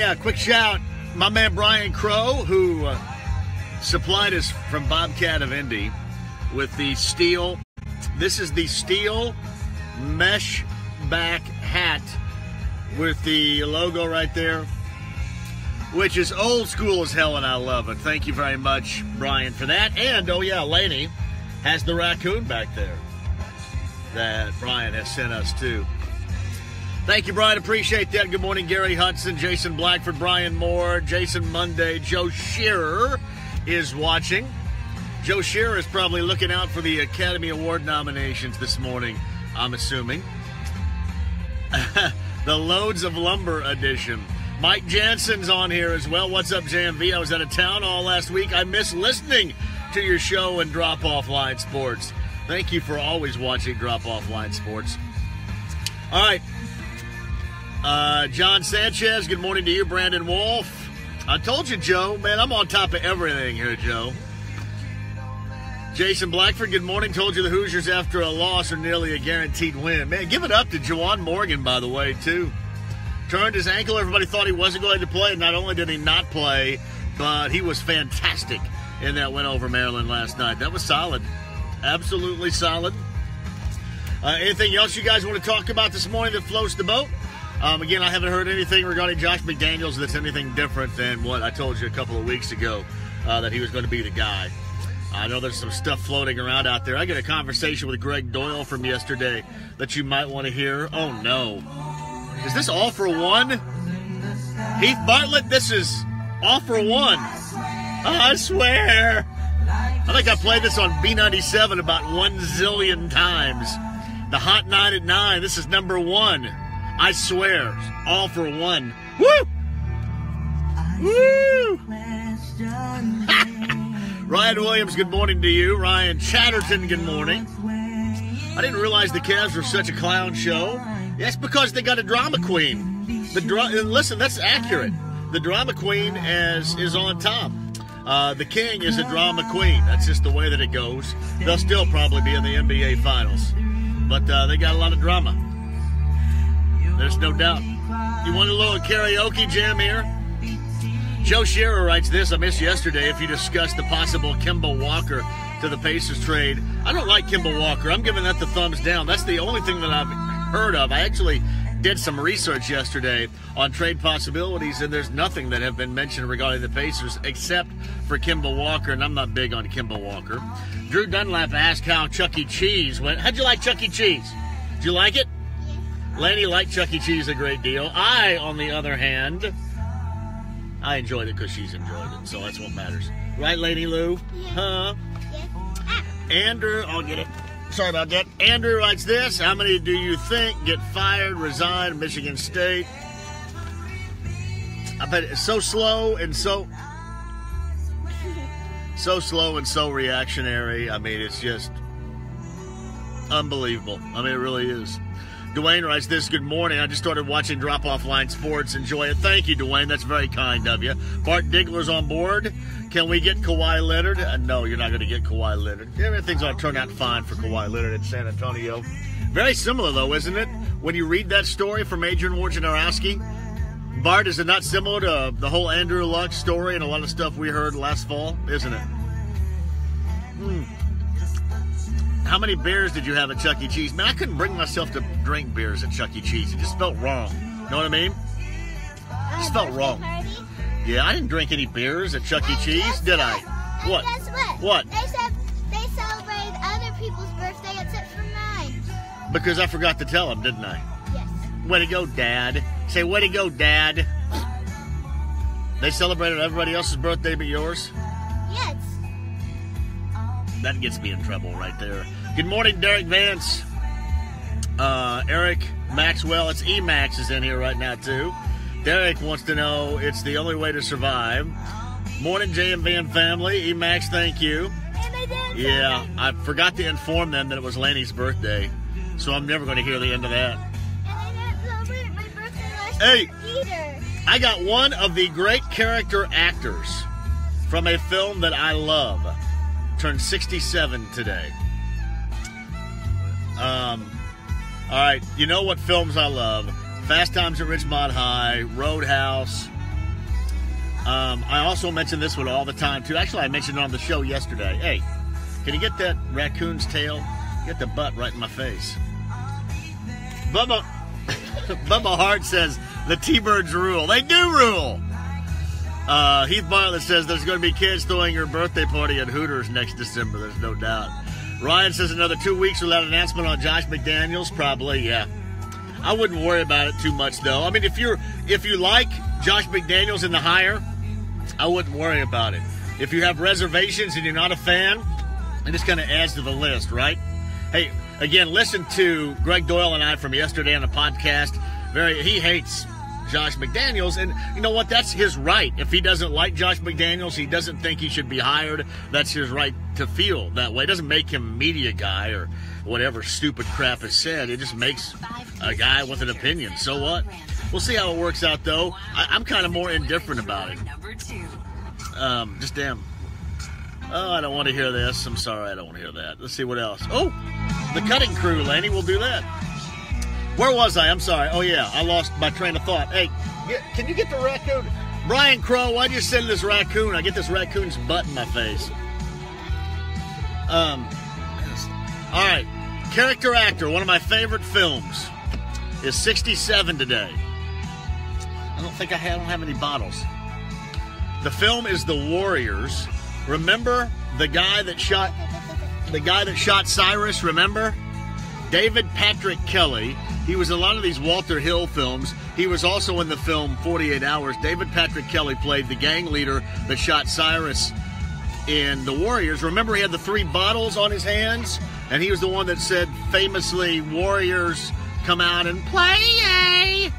Hey, quick shout. My man Brian Crow, who supplied us from Bobcat of Indy with the steel. This is the steel mesh back hat with the logo right there, which is old school as hell, and I love it. Thank you very much, Brian, for that. And, oh yeah, Laney has the raccoon back there that Brian has sent us too. Thank you, Brian. Appreciate that. Good morning, Gary Hudson, Jason Blackford, Brian Moore, Jason Monday. Joe Shearer is watching. Joe Shearer is probably looking out for the Academy Award nominations this morning, I'm assuming. The Loads of Lumber edition. Mike Jansen's on here as well. What's up, JMV? I was out of town all last week. I miss listening to your show and Drop Off Line Sports. Thank you for always watching Drop Off Line Sports. All right. John Sanchez, good morning to you. Brandon Wolf. I told you, Joe, man, I'm on top of everything here, Joe. Jason Blackford, good morning. Told you the Hoosiers, after a loss, are nearly a guaranteed win. Man, give it up to Juwan Morgan, by the way, too. Turned his ankle. Everybody thought he wasn't going to play. Not only did he not play, but he was fantastic in that win over Maryland last night. That was solid. Absolutely solid. Anything else you guys want to talk about this morning that floats the boat? Again, I haven't heard anything regarding Josh McDaniels that's anything different than what I told you a couple of weeks ago, that he was going to be the guy. I know there's some stuff floating around out there. I got a conversation with Greg Doyle from yesterday that you might want to hear. Oh, no. Is this all for one? Heath Bartlett, this is all for one. I swear. I think I played this on B97 about 1 zillion times. The Hot 9 at 9. This is number 1. I swear, all for one. Woo! Woo! Ryan Williams, good morning to you. Ryan Chatterton, good morning. I didn't realize the Cavs were such a clown show. That's because they got a drama queen. Listen, that's accurate. The drama queen is on top. The king is a drama queen. That's just the way that it goes. They'll still probably be in the NBA Finals. But they got a lot of drama. There's no doubt. You want a little karaoke jam here? Joe Shearer writes this. I missed yesterday if you discussed the possible Kemba Walker to the Pacers trade. I don't like Kemba Walker. I'm giving that the thumbs down. That's the only thing that I've heard of. I actually did some research yesterday on trade possibilities, and there's nothing that have been mentioned regarding the Pacers except for Kemba Walker, and I'm not big on Kemba Walker. Drew Dunlap asked how Chuck E. Cheese went. How'd you like Chuck E. Cheese? Did you like it? Laney liked Chuck E. Cheese a great deal. I, on the other hand, I enjoyed it because she's enjoyed it, so that's what matters. Right, Lady Lou? Yeah. Huh? Yeah. Andrew, I'll get it. Sorry about that. Andrew writes this. How many do you think get fired, resign at Michigan State? I bet it's so slow and so slow and so reactionary. I mean, it's just unbelievable. I mean, it really is. Dwayne writes this. Good morning. I just started watching Drop Off Line Sports. Enjoy it. Thank you, Dwayne. That's very kind of you. Bart Diggler's on board. Can we get Kawhi Leonard? No, you're not going to get Kawhi Leonard. Everything's going to turn out fine for Kawhi Leonard in San Antonio. Very similar, though, isn't it? When you read that story from Adrian Wojnarowski, Bart, is it not similar to the whole Andrew Luck story and a lot of stuff we heard last fall? Isn't it? How many beers did you have at Chuck E. Cheese? Man, I couldn't bring myself to drink beers at Chuck E. Cheese. It just felt wrong. Know what I mean? It just felt wrong. Party? Yeah, I didn't drink any beers at Chuck E. Cheese, did I? What? Guess what? What? They said they celebrated other people's birthday except for mine. Because I forgot to tell them, didn't I? Yes. Way to go, Dad. Say, way to go, Dad. They celebrated everybody else's birthday but yours? Yes. That gets me in trouble right there. Good morning, Derek Vance. Eric Maxwell. It's E-Max is in here right now, too. Derek wants to know, it's the only way to survive. Morning, JMV and family. E-Max, thank you. And they did. Yeah, I forgot to inform them that it was Laney's birthday, so I'm never going to hear the end of that. And they didn't celebrate my birthday last Hey. year either. I got one of the great character actors from a film that I love. Turned 67 today. All right, you know what films I love? Fast Times at Ridgemont High, Roadhouse, I also mention this one all the time, too. Actually, I mentioned it on the show yesterday. Hey, can you get that raccoon's tail? Get the butt right in my face. Bubba Hart says, the T-Birds rule. They do rule. Heath Bartlett says, there's going to be kids throwing your birthday party at Hooters next December. There's no doubt. Ryan says, another 2 weeks without an announcement on Josh McDaniels. Probably, yeah. I wouldn't worry about it too much, though. I mean, if you like Josh McDaniels in the hire, I wouldn't worry about it. If you have reservations and you're not a fan, it just kind of adds to the list, right? Hey, again, listen to Greg Doyle and I from yesterday on the podcast. He hates Josh McDaniels, and you know what? That's his right. If he doesn't like Josh McDaniels, he doesn't think he should be hired. That's his right to feel that way. It doesn't make him a media guy or whatever stupid crap is said. It just makes a guy with an opinion. So what? We'll see how it works out, though. I'm kind of more indifferent about it. Just damn. Oh, I don't want to hear this. I'm sorry, I don't want to hear that. Let's see what else. Oh, the cutting crew, Laney. We'll do that. Where was I? I'm sorry. Oh, yeah, I lost my train of thought. Hey, can you get the raccoon? Brian Crow, why'd you send this raccoon? I get this raccoon's butt in my face. All right. Character actor, one of my favorite films, is 67 today. I don't have any bottles. The film is The Warriors. Remember the guy that shot Cyrus, remember? David Patrick Kelly. He was in a lot of these Walter Hill films. He was also in the film 48 Hours. David Patrick Kelly played the gang leader that shot Cyrus in The Warriors. Remember, he had the 3 bottles on his hands? And he was the one that said, famously, Warriors come out and play.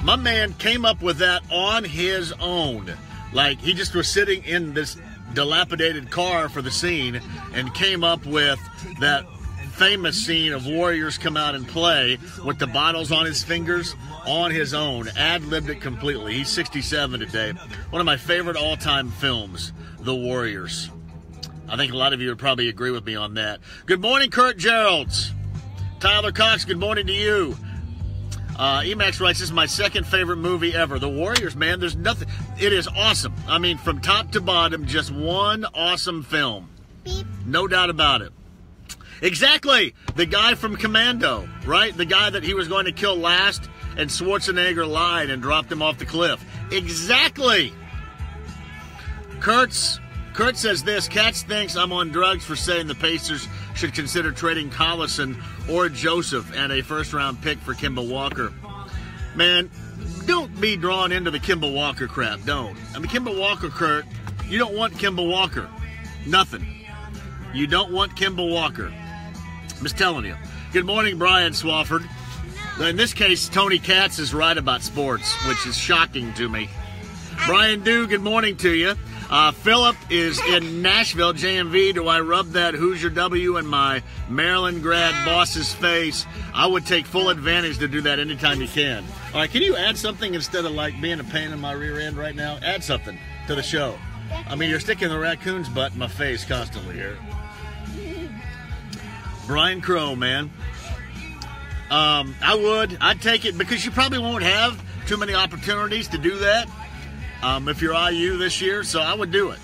My man came up with that on his own. Like, he just was sitting in this dilapidated car for the scene and came up with that famous scene of Warriors come out and play with the bottles on his fingers on his own. Ad-libbed it completely. He's 67 today. One of my favorite all-time films, The Warriors. I think a lot of you would probably agree with me on that. Good morning, Kurt Geralds. Tyler Cox, good morning to you. Emax writes, this is my second favorite movie ever. The Warriors, man, there's nothing. It is awesome. I mean, from top to bottom, just one awesome film. Beep. No doubt about it. Exactly. The guy from Commando, right? The guy that he was going to kill last, and Schwarzenegger lied and dropped him off the cliff. Exactly. Kurt says this, Katz thinks I'm on drugs for saying the Pacers should consider trading Collison or Joseph and a first-round pick for Kemba Walker. Man, don't be drawn into the Kemba Walker crap. Don't. I mean, Kemba Walker, Kurt, you don't want Kemba Walker. Nothing. You don't want Kemba Walker. I'm just telling you. Good morning, Brian Swafford. In this case, Tony Katz is right about sports, which is shocking to me. Brian Dew, good morning to you. Philip is in Nashville. JMV, do I rub that Hoosier W in my Maryland grad boss's face? I would take full advantage to do that anytime you can. All right, can you add something instead of like being a pain in my rear end right now? Add something to the show. I mean, you're sticking the raccoon's butt in my face constantly here. Brian Crow, man. I'd take it because you probably won't have too many opportunities to do that if you're IU this year, so I would do it.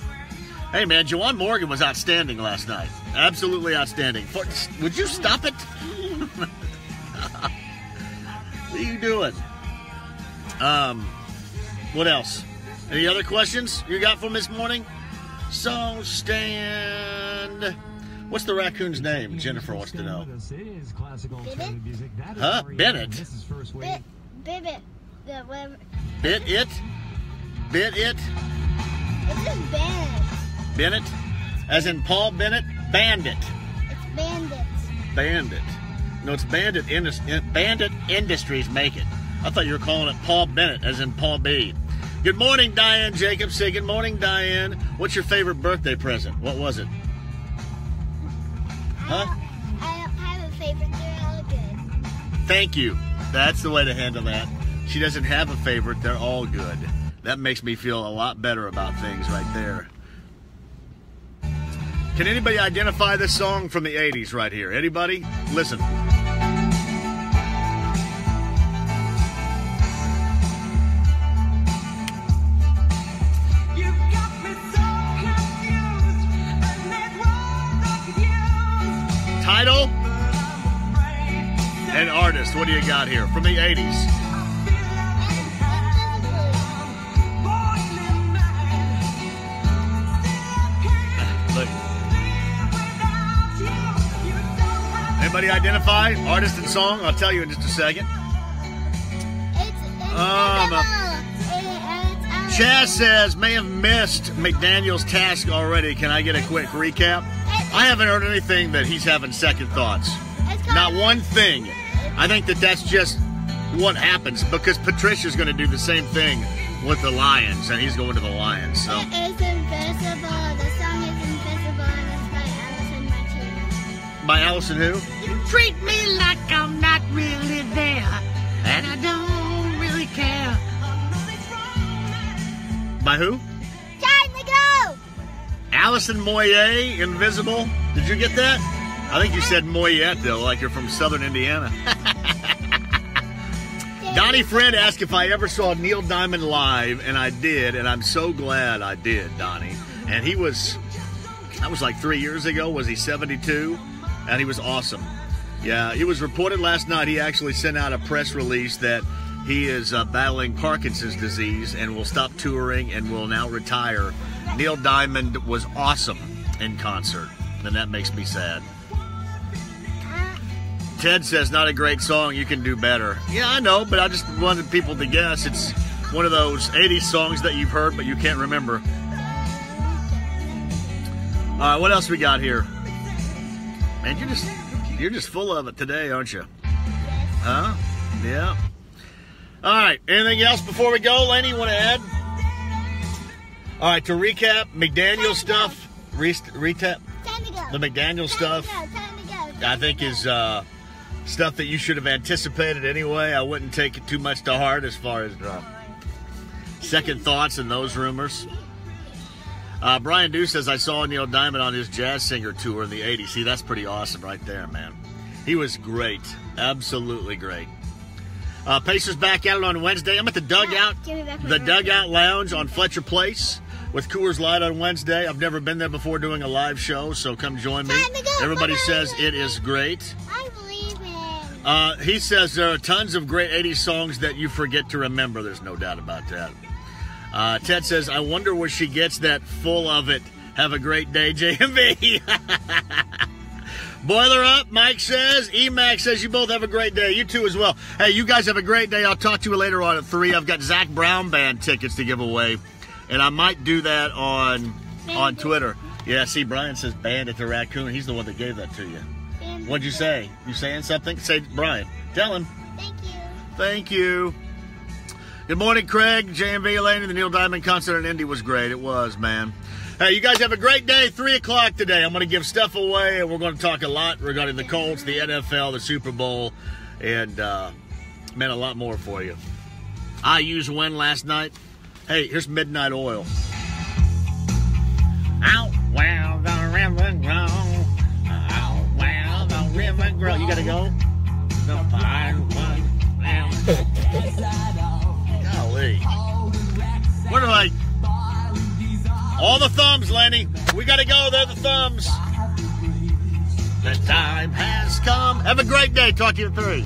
Hey, man, Juwan Morgan was outstanding last night. Absolutely outstanding. Would you stop it? What are you doing? What else? Any other questions you got from this morning? So stand. What's the raccoon's name? Jennifer wants to know. Bibbit? Huh? Bennett? Bibbit. Whatever. Bit it? Bit it? It's just Bennett. Bennett? As in Paul Bennett? Bandit. It's Bandit. Bandit. No, it's Bandit. Bandit Industries make it. I thought you were calling it Paul Bennett, as in Paul B. Good morning, Diane Jacobs. Say good morning, Diane. What's your favorite birthday present? What was it? Huh? I don't have a favorite. They're all good. Thank you. That's the way to handle that. She doesn't have a favorite. They're all good. That makes me feel a lot better about things right there. Can anybody identify this song from the 80s right here? Anybody? Listen. Idol and artist. What do you got here from the 80s? Look. Anybody identify artist and song? I'll tell you in just a second. Chaz says, may have missed McDaniels' task already. Can I get a quick recap? I haven't heard anything that he's having second thoughts. Not one thing. I think that's just what happens because Patricia's going to do the same thing with the Lions, and he's going to the Lions. So. It is Invisible. The song is Invisible, and it's by Allison Martinez. By Allison who? You treat me like I'm not really there, and I don't really care. By who? Time to go! Allison Moyet, Invisible. Did you get that? I think you said Moyet, though, like you're from southern Indiana. Donnie Friend asked if I ever saw Neil Diamond live, and I did, and I'm so glad I did, Donnie. And that was like 3 years ago. Was he 72? And he was awesome. Yeah, it was reported last night. He actually sent out a press release that he is battling Parkinson's disease and will stop touring and will now retire. Neil Diamond was awesome in concert, and that makes me sad. Ted says, not a great song. You can do better. Yeah, I know, but I just wanted people to guess. It's one of those 80s songs that you've heard, but you can't remember. All right, what else we got here? Man, you're just full of it today, aren't you? Huh? Yeah. All right, anything else before we go? Laney, you want to add? All right, to recap, McDaniels stuff. Recap. The McDaniels stuff. I think is stuff that you should have anticipated anyway. I wouldn't take it too much to heart as far as second thoughts and those rumors. Brian Dew says, I saw Neil Diamond on his Jazz Singer tour in the 80s. See, that's pretty awesome right there, man. He was great. Absolutely great. Pacers back at it on Wednesday. I'm at the Dugout Lounge on Fletcher Place with Coors Light on Wednesday. I've never been there before doing a live show, so come join me. Everybody says it is great. I believe it. He says there are tons of great 80s songs that you forget to remember. There's no doubt about that. Ted says, I wonder where she gets that full of it. Have a great day, JMV. Boiler up, Mike says. E-Mac says you both have a great day. You too as well. Hey, you guys have a great day. I'll talk to you later on at 3. I've got Zach Brown Band tickets to give away, and I might do that on Twitter. Yeah, see, Brian says Band at the Raccoon. He's the one that gave that to you. What'd you say? You saying something? Say, Brian. Tell him. Thank you. Thank you. Good morning, Craig. JMV Elaine. The Neil Diamond concert in Indy was great. It was, man. Hey, you guys have a great day. 3 o'clock today. I'm going to give stuff away, and we're going to talk a lot regarding the Colts, the NFL, the Super Bowl, and, man, a lot more for you. IU's win last night. Hey, here's Midnight Oil. Out where the river grows. Out where the river grows. You got to go? No, fine. Golly. Where do I... All the thumbs, Lenny. We got to go. They're the thumbs. The time has come. Have a great day. Talk to you at 3.